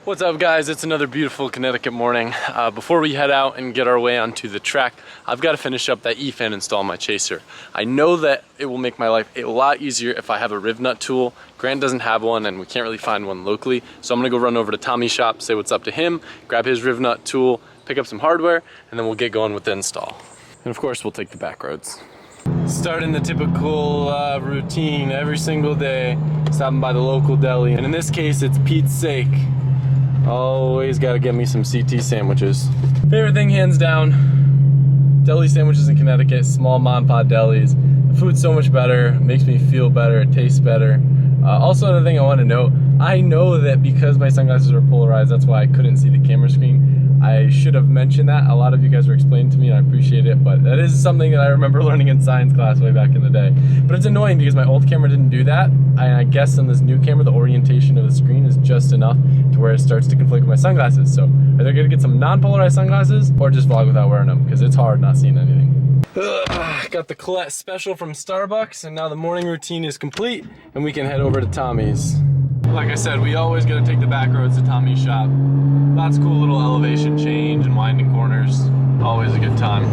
What's up, guys? It's another beautiful Connecticut morning. Before we head out and get our way onto the track, I've got to finish up that E-fan install on my chaser. I know that it will make my life a lot easier if I have a riv nut tool. Grant doesn't have one and we can't really find one locally, so I'm gonna go run over to Tommy's shop, say what's up to him, grab his riv nut tool, pick up some hardware, and then we'll get going with the install. And of course, we'll take the back roads. Starting the typical routine every single day, stopping by the local deli, and in this case, it's Pete's sake. Always gotta get me some CT sandwiches. Favorite thing, hands down, deli sandwiches in Connecticut, small mom and pop delis. The food's so much better, makes me feel better, it tastes better. Also, another thing I want to note, I know that because my sunglasses are polarized, that's why I couldn't see the camera screen. I should have mentioned that. A lot of you guys were explaining to me and I appreciate it, but that is something that I remember learning in science class way back in the day. But it's annoying because my old camera didn't do that. I guess on this new camera, the orientation of the screen is just enough to where it starts to conflict with my sunglasses. So either gonna get some non-polarized sunglasses or just vlog without wearing them because it's hard not seeing anything. Got the Colette special from Starbucks, and now the morning routine is complete and we can head over to Tommy's. Like I said, we always gotta take the back roads to Tommy's shop. Lots of cool little elevation change and winding corners. Always a good time.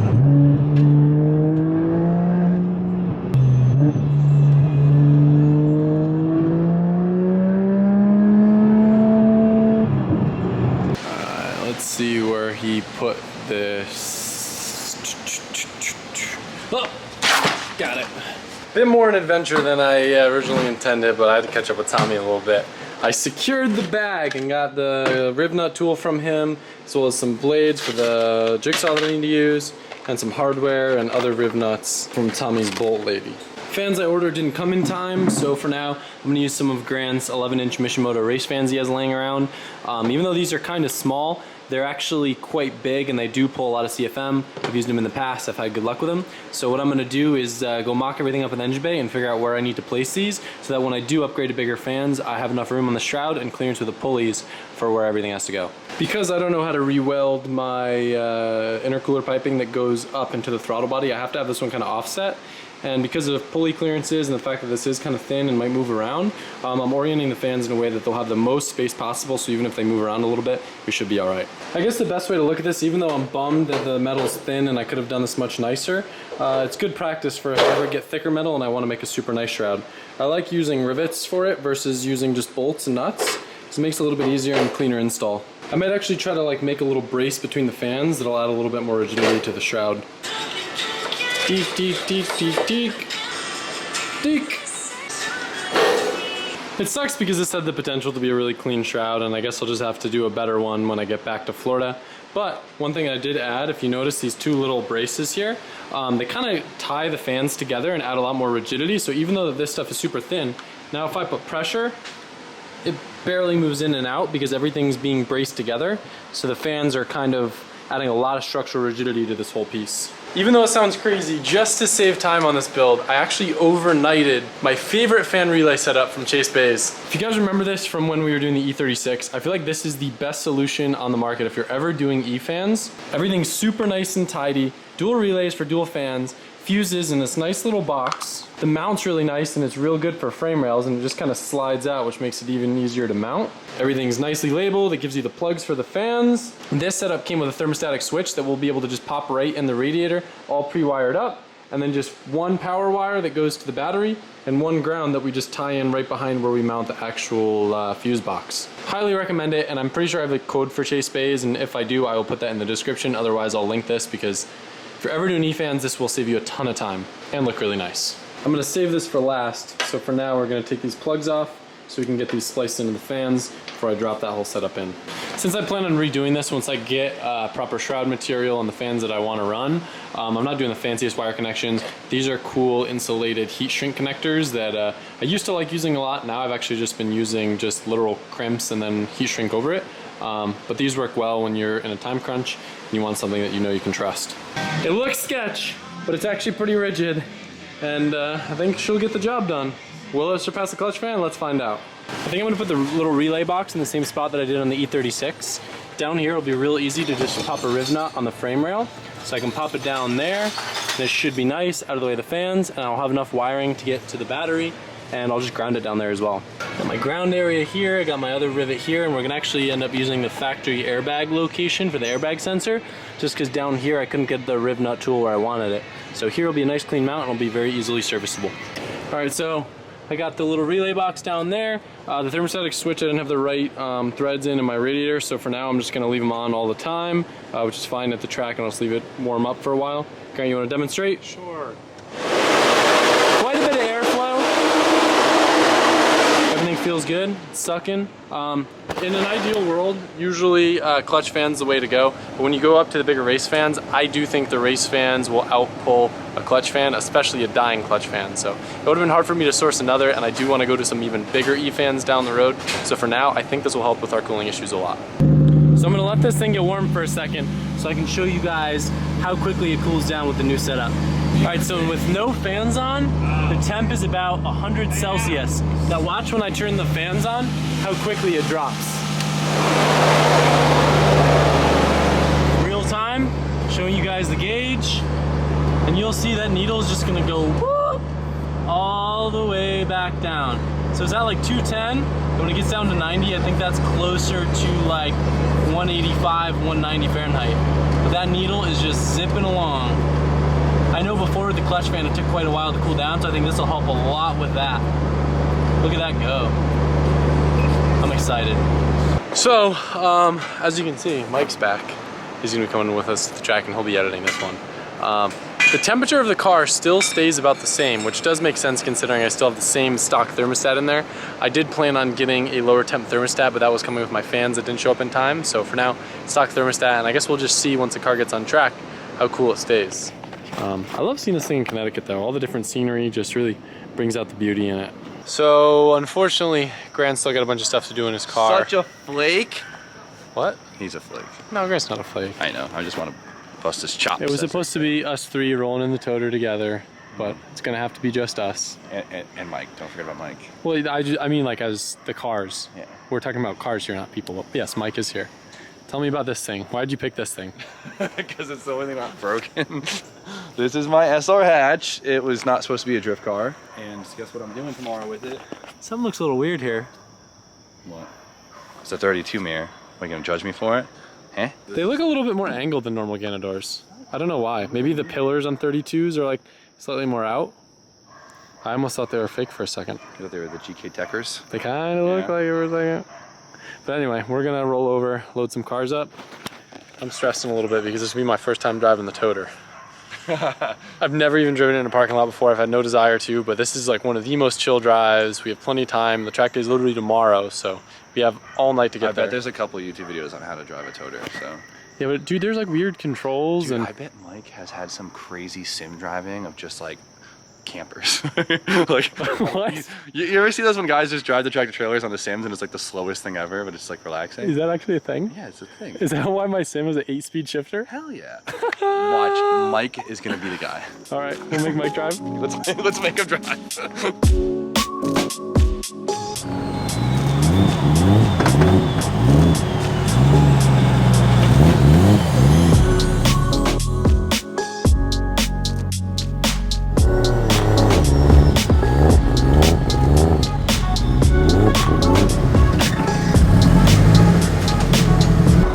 Alright, let's see where he put this. Oh, got it. Bit more an adventure than I originally intended, but I had to catch up with Tommy a little bit. I secured the bag and got the riv nut tool from him, as well as some blades for the jigsaw that I need to use, and some hardware and other riv nuts from Tommy's Bolt Lady. Fans I ordered didn't come in time, so for now I'm going to use some of Grant's 11-inch Mishimoto race fans he has laying around. Even though these are kind of small, they're actually quite big and they do pull a lot of CFM. I've used them in the past, I've had good luck with them. So what I'm going to do is go mock everything up in the engine bay and figure out where I need to place these so that when I do upgrade to bigger fans, I have enough room on the shroud and clearance with the pulleys for where everything has to go. Because I don't know how to re-weld my intercooler piping that goes up into the throttle body, I have to have this one kind of offset. And because of pulley clearances and the fact that this is kind of thin and might move around, I'm orienting the fans in a way that they'll have the most space possible, so even if they move around a little bit, we should be alright. I guess the best way to look at this, even though I'm bummed that the metal's thin and I could have done this much nicer, it's good practice for if I ever get thicker metal and I want to make a super nice shroud. I like using rivets for it versus using just bolts and nuts, because it makes it a little bit easier and cleaner install. I might actually try to make a little brace between the fans that'll add a little bit more rigidity to the shroud. Deek, deek, deek, deek, deek. Deek. It sucks because this had the potential to be a really clean shroud, and I guess I'll just have to do a better one when I get back to Florida. But one thing I did add, if you notice these two little braces here, they kind of tie the fans together and add a lot more rigidity. So even though this stuff is super thin, now if I put pressure, it barely moves in and out because everything's being braced together. So the fans are kind of adding a lot of structural rigidity to this whole piece. Even though it sounds crazy, just to save time on this build, I actually overnighted my favorite fan relay setup from Chase Bays. If you guys remember this from when we were doing the E36, I feel like this is the best solution on the market if you're ever doing E-fans. Everything's super nice and tidy, dual relays for dual fans, fuses in this nice little box. The mount's really nice and it's real good for frame rails, and it just kind of slides out, which makes it even easier to mount. Everything's nicely labeled. It gives you the plugs for the fans. This setup came with a thermostatic switch that we'll be able to just pop right in the radiator, all pre-wired up, and then just one power wire that goes to the battery and one ground that we just tie in right behind where we mount the actual fuse box. Highly recommend it, and I'm pretty sure I have a code for Chase Bays, and if I do, I will put that in the description. Otherwise, I'll link this because if you're ever doing E-fans, this will save you a ton of time and look really nice. I'm gonna save this for last, so for now we're gonna take these plugs off so we can get these spliced into the fans before I drop that whole setup in. Since I plan on redoing this once I get proper shroud material on the fans that I wanna run, I'm not doing the fanciest wire connections. These are cool insulated heat shrink connectors that I used to like using a lot. Now I've actually just been using just literal crimps and then heat shrink over it. But these work well when you're in a time crunch and you want something that you know you can trust. It looks sketch, but it's actually pretty rigid, and I think she'll get the job done. Will it surpass the clutch fan? Let's find out. I think I'm gonna put the little relay box in the same spot that I did on the E36. Down here it'll be real easy to just pop a riv nut on the frame rail. So I can pop it down there. This should be nice, out of the way of the fans, and I'll have enough wiring to get to the battery, and I'll just ground it down there as well. Got my ground area here, I got my other rivet here, and we're gonna actually end up using the factory airbag location for the airbag sensor, just because down here I couldn't get the riv nut tool where I wanted it. So here will be a nice clean mount and it'll be very easily serviceable. All right, so I got the little relay box down there. The thermostatic switch, I didn't have the right threads in my radiator, so for now I'm just gonna leave them on all the time, which is fine at the track, and I'll just leave it warm up for a while. Grant, you wanna demonstrate? Sure. Quite a bit of airflow. Everything feels good, it's sucking. In an ideal world, usually clutch fan's the way to go, but when you go up to the bigger race fans, I do think the race fans will outpull a clutch fan, especially a dying clutch fan. So it would have been hard for me to source another, and I do want to go to some even bigger E-fans down the road. So for now, I think this will help with our cooling issues a lot. So I'm gonna let this thing get warm for a second so I can show you guys how quickly it cools down with the new setup. All right, so with no fans on, the temp is about 100 Celsius. Now watch when I turn the fans on, how quickly it drops. Real time, showing you guys the gauge, and you'll see that needle is just gonna go whoop, all the way back down. So it's at like 210, and when it gets down to 90, I think that's closer to like 185, 190 Fahrenheit. But that needle is just zipping along. I know before with the clutch fan, it took quite a while to cool down, so I think this will help a lot with that. Look at that go. I'm excited. So, as you can see, Mike's back. He's gonna be coming with us to the track and he'll be editing this one. The temperature of the car still stays about the same, which does make sense considering I still have the same stock thermostat in there. I did plan on getting a lower temp thermostat, but that was coming with my fans that didn't show up in time. So for now, stock thermostat, and I guess we'll just see once the car gets on track how cool it stays. I love seeing this thing in Connecticut though. All the different scenery just really brings out the beauty in it. So unfortunately, Grant's still got a bunch of stuff to do in his car. Such a flake. What? He's a flake. No, Grant's not a flake. I know. I just want to bust his chops. It was supposed to be us three rolling in the toter together, but it's gonna have to be just us. And Mike. Don't forget about Mike. Well, I mean like as the cars. Yeah. We're talking about cars here, not people. But yes, Mike is here. Tell me about this thing. Why did you pick this thing? Because it's the only thing not broken. This is my SR hatch. It was not supposed to be a drift car. And guess what I'm doing tomorrow with it? Something looks a little weird here. What? It's a 32 mirror. Are you gonna judge me for it? Eh? They look a little bit more angled than normal Ganadors. I don't know why. Maybe the pillars on 32s are like slightly more out. I almost thought they were fake for a second. I thought they were the GK Techers. They kind of look like it was like it. But anyway, we're gonna roll over, load some cars up. I'm stressing a little bit because this will be my first time driving the toter. I've never even driven in a parking lot before. I've had no desire to, but this is like one of the most chill drives. We have plenty of time. The track day is literally tomorrow, so we have all night to get there. I bet there's a couple YouTube videos on how to drive a toter, so. Yeah, but dude, there's like weird controls. Dude, and I bet Mike has had some crazy sim driving of just like campers. Like, what? You ever see those when guys just drive the tractor trailers on the Sims and it's like the slowest thing ever, but it's like relaxing? Is that actually a thing? Yeah, it's a thing. Is that why my Sim is an 8-speed shifter? Hell yeah. Watch, Mike is gonna be the guy. All right, we'll make Mike drive. Let's make him drive.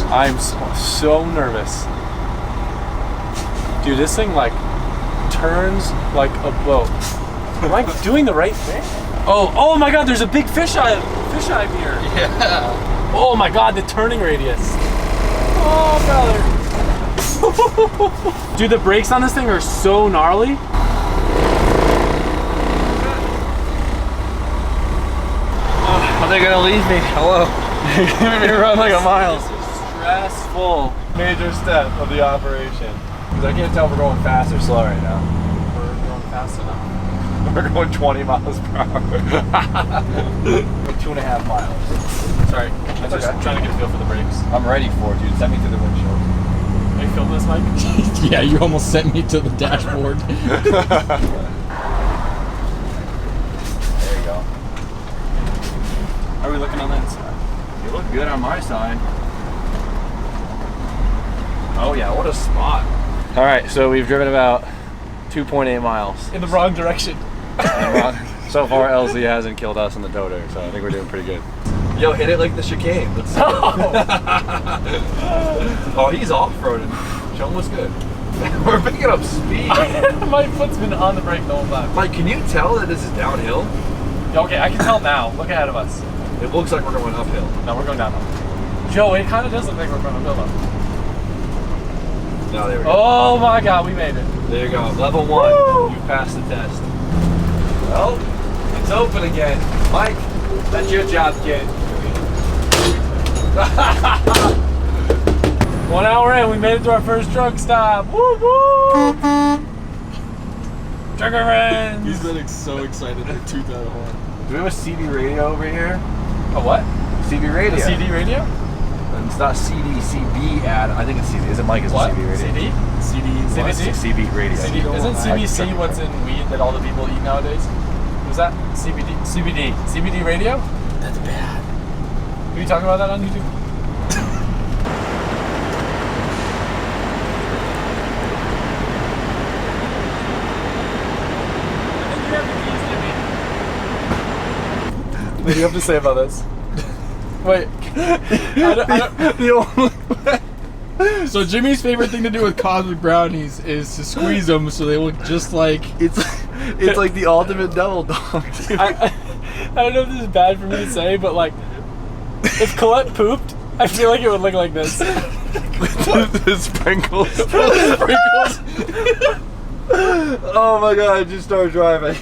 I'm so nervous. Dude, this thing like turns like a boat. Am I doing the right thing? Oh my God, there's a big fisheye here. Yeah. Oh my God, the turning radius. Oh, brother. Dude, the brakes on this thing are so gnarly. Are they gonna leave me? Hello. You're gonna run like a mile. Stressful. Major step of the operation. Because I can't tell if we're going fast or slow right now. We're going fast enough. We're going 20 miles per hour. We're 2.5 miles. Sorry, I'm just trying to get a feel for the brakes. I'm ready for it, dude. Send me through the windshield. Are you filming this, Mike? Yeah, you almost sent me to the dashboard. There you go. How are we looking on that side? You look good on my side. Oh yeah, what a spot. All right, so we've driven about 2.8 miles. In the wrong direction. So far, LZ hasn't killed us in the toter, so I think we're doing pretty good. Yo, hit it like the chicane. Let's see. Oh, he's off-roading. Show him what's good. We're picking up speed. My foot's been on the brake the whole time. Mike, can you tell that this is downhill? Okay, I can tell now. Look ahead of us. It looks like we're going uphill. No, we're going downhill. Joe, it kind of does look like we're going uphill though. No, there we go. Oh my God, we made it. There you go. Level 1. Woo! You passed the test. Well, it's open again. Mike, that's your job, kid. 1 hour in, we made it to our first truck stop. Woo woo! Trucker friends! He's been so excited to toot that horn. Do we have a CB radio over here? A what? CB radio. A CD radio? And it's not CD, CB ad. I think it's CD. Is it Mike? Is What? CB radio? CD? CBC? CB radio. CD. Isn't CBC what's in weed that all the people eat nowadays? Was that CBD? CBD. CBD radio? That's bad. Are you talking about that on YouTube? What do you have to say about this? Wait. So Jimmy's favorite thing to do with cosmic brownies is to squeeze them so they look just like... It's like the ultimate devil dog. I don't know if this is bad for me to say, but like, if Colette pooped, I feel like it would look like this. The sprinkles. Oh my God! I just started driving.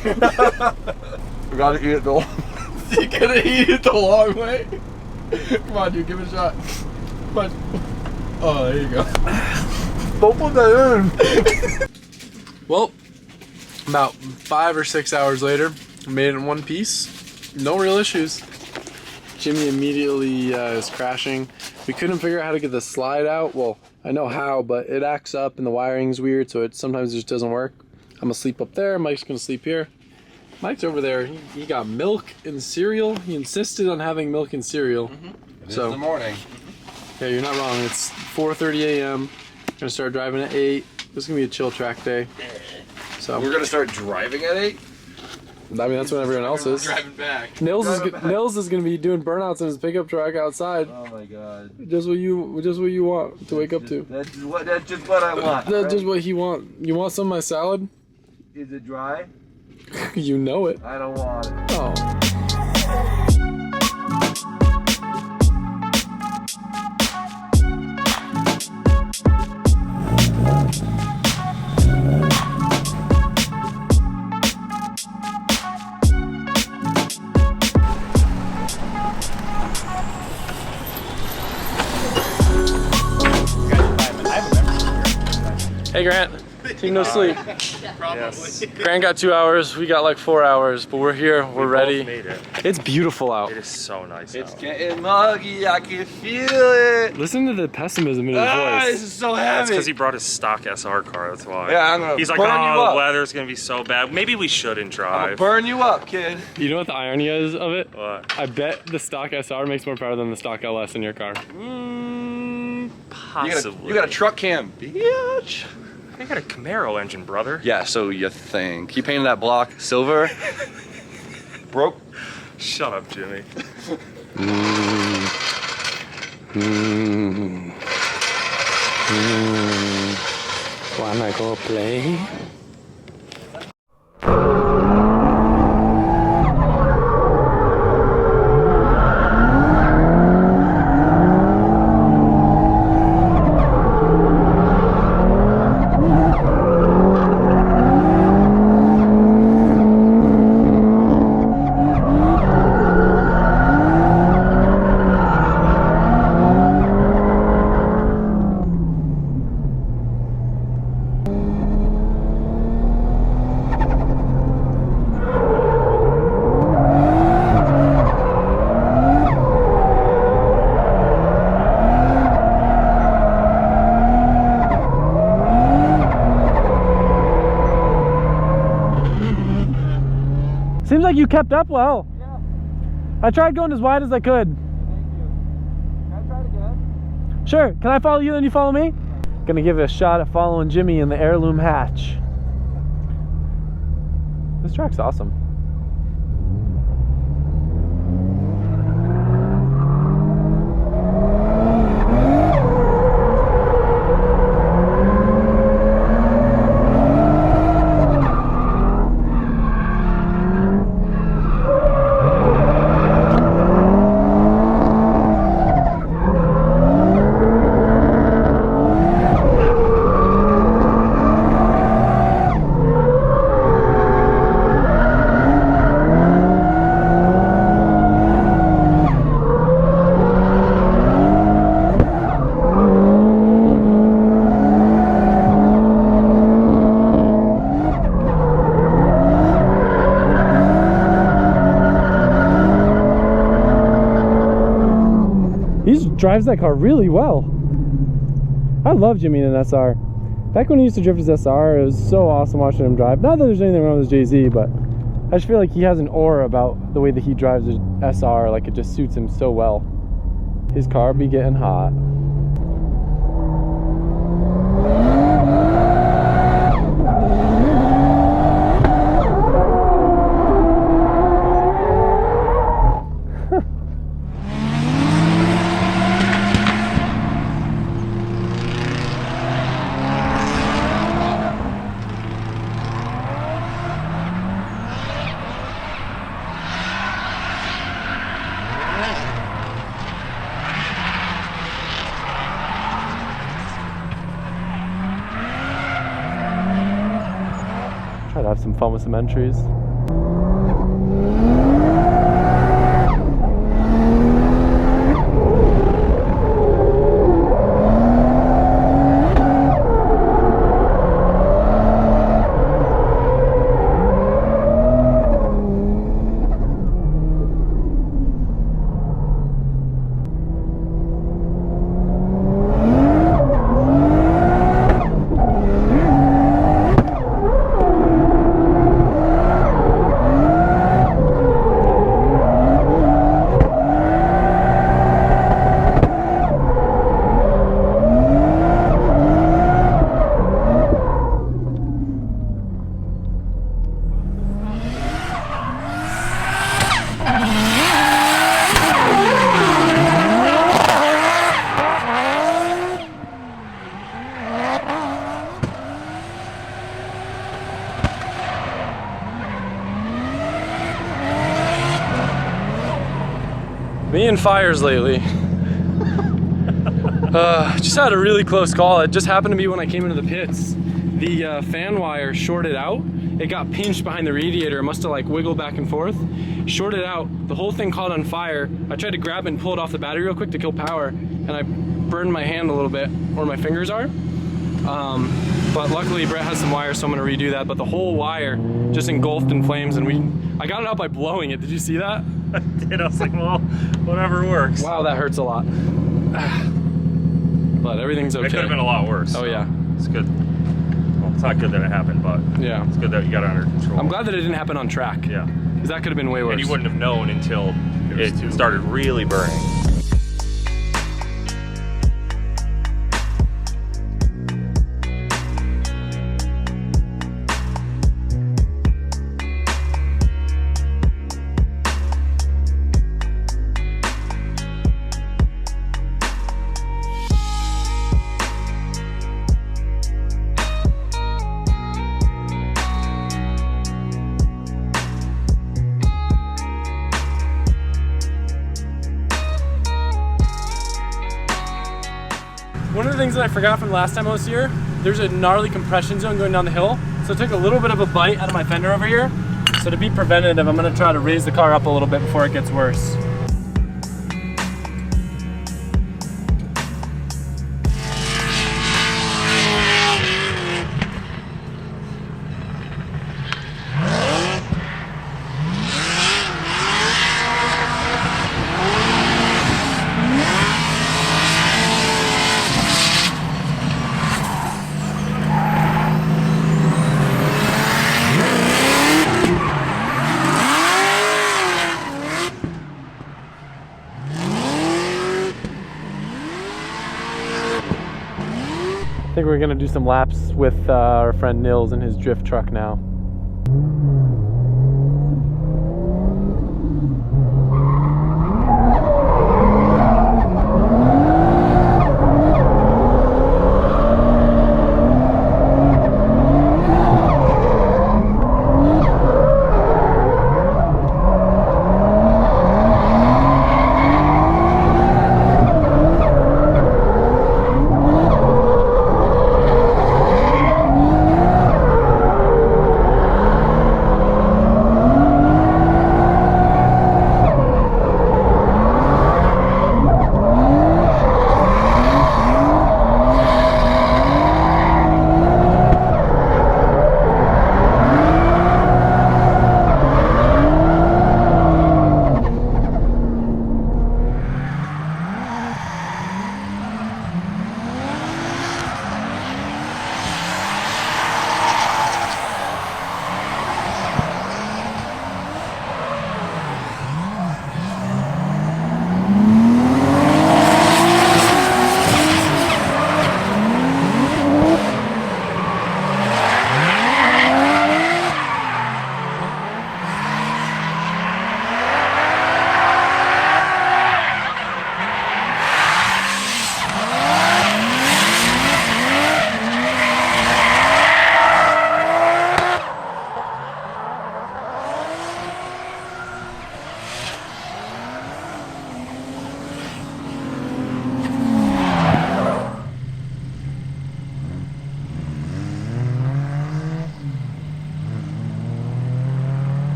We gotta eat it though. You're gonna eat it the long way? Come on, dude, give it a shot. Come on. Oh, there you go. Don't put that in. Well, about 5 or 6 hours later, we made it in one piece. No real issues. Jimmy immediately is crashing. We couldn't figure out how to get the slide out. Well, I know how, but it acts up and the wiring's weird, so it sometimes just doesn't work. I'm gonna sleep up there. Mike's gonna sleep here. Mike's over there. He got milk and cereal. He insisted on having milk and cereal. So in the morning. Yeah, you're not wrong. It's 4:30 a.m. Gonna start driving at 8. This is gonna be a chill track day. So We're gonna start driving at 8. I mean, that's when everyone else is. Driving back. Nils is gonna be doing burnouts in his pickup truck outside. Oh my God. Just what you want to wake up to. That's just what I want. That's right? just what he want. You want some of my salad? Is it dry? You know it. I don't want it. Oh. Hey Grant, take no sleep. Yes. Grant got 2 hours, we got like 4 hours, but we're here, we're ready. Made it. It's beautiful out. It is so nice It's out. getting muggy. I can feel it. Listen to the pessimism in his This voice. is so That's heavy. because he brought his stock SR car, that's why. Yeah, I'm gonna He's like, burn you oh, up. the weather's gonna be so bad. Maybe we shouldn't I'm gonna drive. burn you up, kid. You know what the irony is of it? What? I bet the stock SR makes more power than the stock LS in your car. Possibly. You got a truck cam, bitch. I got a Camaro engine, brother. Yeah, so you think. He painted that block silver. Broke. Shut up, Jimmy. Wanna go play? Seems like you kept up well. Yeah. I tried going as wide as I could. Thank you. Can I try it again? Sure. Can I follow you then you follow me? Gonna give it a shot at following Jimmy in the heirloom hatch. This track's awesome. drives that car really well. I love Jimmy in an SR. Back when he used to drift his SR, it was so awesome watching him drive. Not that there's anything wrong with his JZ, but I just feel like he has an aura about the way that he drives his SR. Like, it just suits him so well. His car be getting hot. Try to have some fun with some entries. Me and fires lately. Just had a really close call. It just happened to be when I came into the pits. The fan wire shorted out. It got pinched behind the radiator. It must have like wiggled back and forth. Shorted out. The whole thing caught on fire. I tried to grab it and pull it off the battery real quick to kill power, and I burned my hand a little bit where my fingers are. But luckily Brett has some wires, so I'm gonna redo that. But the whole wire just engulfed in flames, and I got it out by blowing it. Did you see that? I did. I was like, well, whatever works. Wow, that hurts a lot. But everything's okay. It could have been a lot worse. Oh yeah. It's good. Well, it's not good that it happened, but yeah, it's good that you got it under control. I'm glad that it didn't happen on track. Yeah. Because that could have been way worse. And you wouldn't have known until it started really burning. One of the things that I forgot from last time I was here, there's a gnarly compression zone going down the hill. So I took a little bit of a bite out of my fender over here. So to be preventative, I'm gonna try to raise the car up a little bit before it gets worse. I think we're gonna do some laps with our friend Nils in his drift truck now.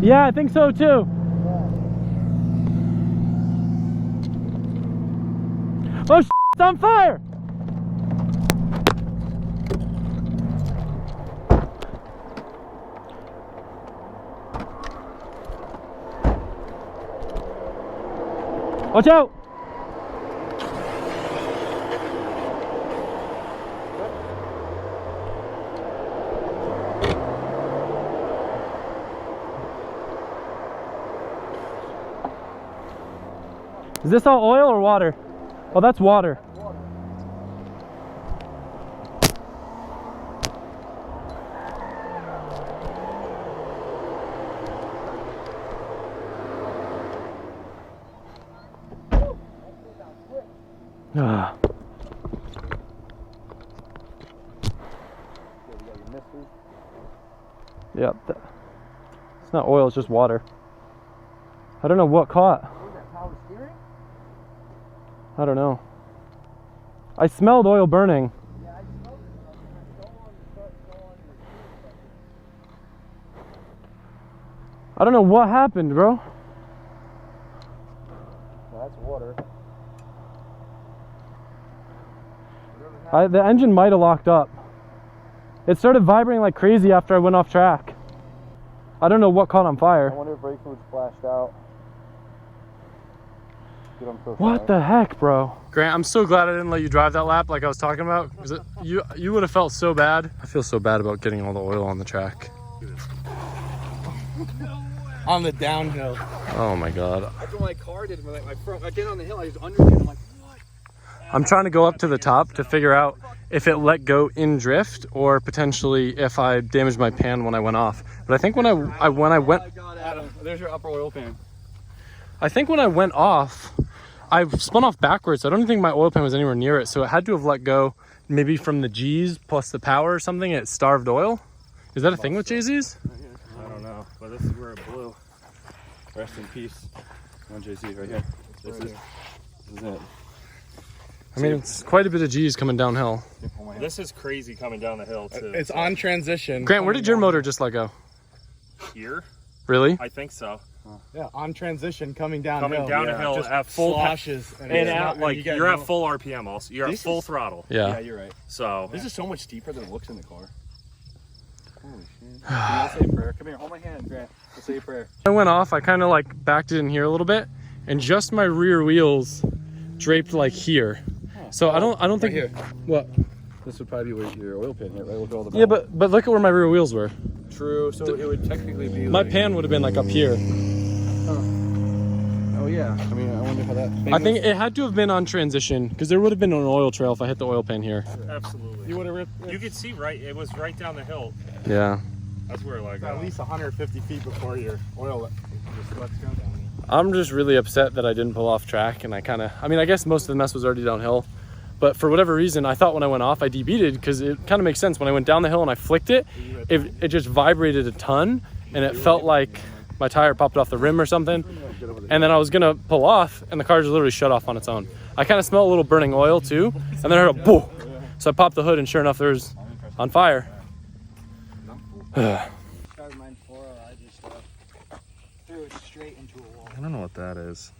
Yeah, I think so too. Oh, it's on fire! Watch out! Is this all oil or water? Oh, that's water. Ah. Yep. It's not oil, it's just water. I don't know what caught. I don't know. I smelled oil burning. I don't know what happened, bro. That's water. The engine might have locked up. It started vibrating like crazy after I went off track. I don't know what caught on fire. I wonder if brake fluid splashed out. What the heck, bro? Grant, I'm so glad I didn't let you drive that lap like I was talking about. You would have felt so bad. I feel so bad about getting all the oil on the track. On the downhill. Oh my god. That's what my car did. My front, I get on the hill, I was underneath. I'm like, what? I'm trying to go up to the top to figure out if it let go in drift or potentially if I damaged my pan when I went off. But I think when I went, Adam, there's your upper oil pan. I think when I went off, I spun off backwards. I don't think my oil pan was anywhere near it, so it had to have let go maybe from the G's plus the power or something. It starved oil. Is that a thing with JZ's? I don't know, but this is where it blew. Rest in peace. One JZ right here. This is it. I mean, it's quite a bit of G's coming downhill. This is crazy coming down the hill too. It's on transition. Grant, where did your motor just let go? Here? Really? I think so. Yeah, on transition coming downhill. Coming down a hill at full sloshes. and at, like you're at full RPM also. You're at full throttle. Yeah. You're right. So This is so much deeper than it looks in the car. Holy shit. Can you say a prayer? Come here, hold my hand, Grant. Let's say a prayer. I went off, I kind of like backed it in here a little bit, and just my rear wheels draped like here. So I don't think here. What? This would probably be where your oil pan hit, right? Look at all the Yeah, but look at where my rear wheels were. True, so it would technically be My like... pan would have been like up here. Oh yeah, I mean, I wonder how that... I think it had to have been on transition because there would have been an oil trail if I hit the oil pan here. absolutely. You would have ripped... You could see right. It was right down the hill. Yeah. That's where like At least 150 feet before your oil just lets go down. I'm just really upset that I didn't pull off track, and I mean, I guess most of the mess was already downhill, but for whatever reason, I thought when I went off, I debeated because it kind of makes sense. When I went down the hill and I flicked it, it just vibrated a ton, and it felt like my tire popped off the rim or something. And then I was gonna pull off, and the car just literally shut off on its own. I kind of smelled a little burning oil too, and then I heard a boom. So I popped the hood, and sure enough, there's on fire. I don't know what that is.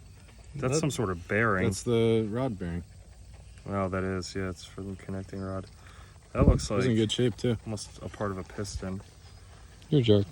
That's some sort of bearing. That's the rod bearing. Well, that is. Yeah, it's for the connecting rod. That looks like It's in good shape too. almost a part of a piston. You're a jerk.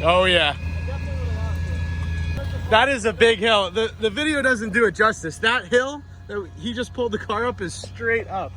Oh yeah. That is a big hill. The video doesn't do it justice. That hill that he just pulled the car up is straight up.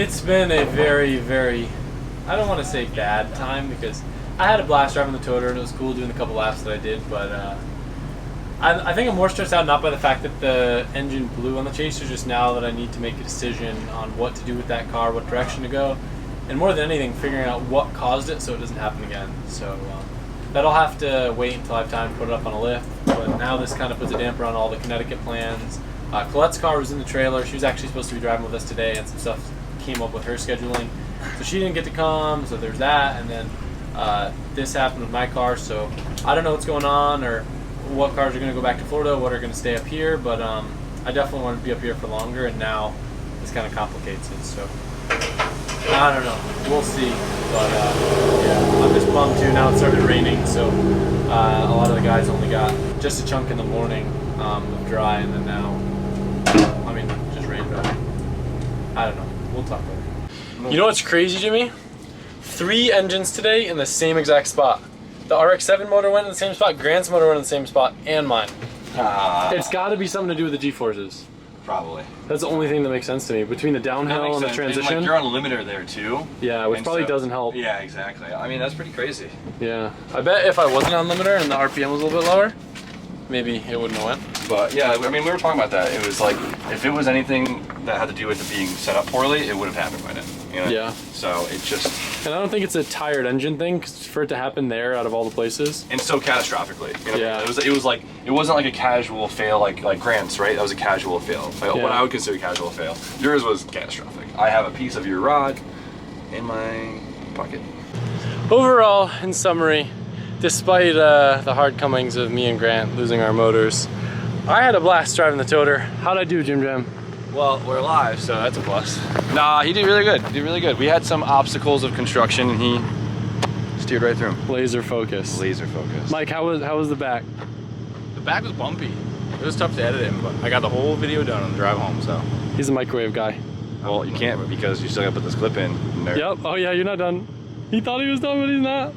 It's been a very, very, I don't want to say bad time, because I had a blast driving the toter and it was cool doing the couple laps that I did, but I think I'm more stressed out not by the fact that the engine blew on the Chaser, just now that I need to make a decision on what to do with that car, what direction to go, and more than anything, figuring out what caused it so it doesn't happen again. So that'll have to wait until I have time to put it up on a lift, but now this kind of puts a damper on all the Connecticut plans. Colette's car was in the trailer. She was actually supposed to be driving with us today, and some stuff came up with her scheduling, so she didn't get to come, so there's that. And then this happened with my car, so I don't know what's going on or what cars are going to go back to Florida, what are going to stay up here, but I definitely want to be up here for longer, and now this kind of complicates it, so I don't know, we'll see. But yeah, I'm just bummed too. Now it started raining, so a lot of the guys only got just a chunk in the morning of dry, and then now, I mean, just rain dry. I don't know, we'll talk about it. You know what's crazy, Jimmy? 3 engines today in the same exact spot. The RX-7 motor went in the same spot, Grant's motor went in the same spot, and mine. It's got to be something to do with the G-forces. Probably. That's the only thing that makes sense to me. Between the downhill and the transition. And, like, you're on limiter there too. Yeah, which probably doesn't help. Yeah, exactly. I mean, that's pretty crazy. Yeah. I bet if I wasn't on limiter and the RPM was a little bit lower, maybe it wouldn't have went. But yeah, I mean, we were talking about that. It was like, if it was anything that had to do with it being set up poorly, it would have happened by now. You know? Yeah. So it just... And I don't think it's a tired engine thing, because for it to happen there out of all the places. And so catastrophically. You know? Yeah. It was like, it wasn't like a casual fail like Grant's, right? That was a casual fail. Like, what I would consider a casual fail. Yours was catastrophic. I have a piece of your rod in my pocket. Overall, in summary, despite the hard comings of me and Grant losing our motors, I had a blast driving the toter. How'd I do, Jim Jam? Well, we're alive, so that's a plus. Nah, he did really good. He did really good. We had some obstacles of construction, and he steered right through them. Laser focus. Laser focus. Mike, how was the back? The back was bumpy. It was tough to edit in, but I got the whole video done on the drive home, so. He's a microwave guy. Well, you can't because you still gotta put this clip in. Yep. Oh yeah, you're not done. He thought he was done, but he's not.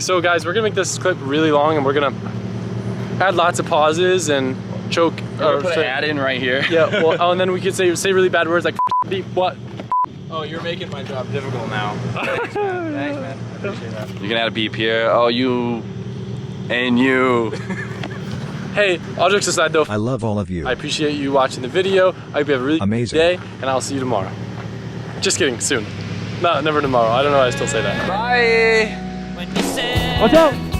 So guys, we're gonna make this clip really long, and we're gonna add lots of pauses and choke. Put an ad in right here. Yeah. Well, oh, and then we could say really bad words like beep what. Oh, you're making my job difficult now. Thanks, man. Thanks, man. I appreciate that. You can add a beep here. Oh, you and you. Hey, all jokes aside though, I love all of you. I appreciate you watching the video. I hope you have a really Amazing day, and I'll see you tomorrow. Just kidding, soon. No, never tomorrow. I don't know why I still say that. Bye. Watch out!